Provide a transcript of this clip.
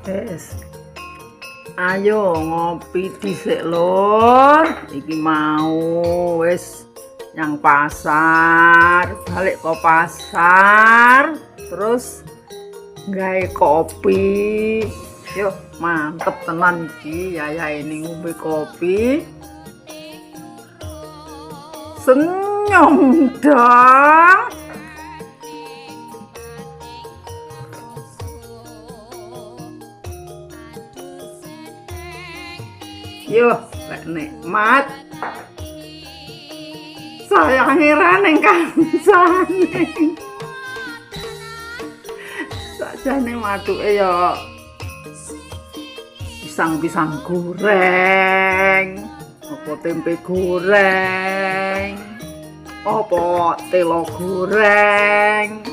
Wes, ayo ngopi dhisik lur. Iki mau wis yang pasar, balik ke pasar, terus gawe kopi. Yuk, mantep tenan iki Yaya ini ngombe kopi. Senyum dong. Yo, lek nikmat. Sayange raneng kancane. Sakjane matuke ya pisang-pisang goreng, apa tempe goreng, apa telo goreng.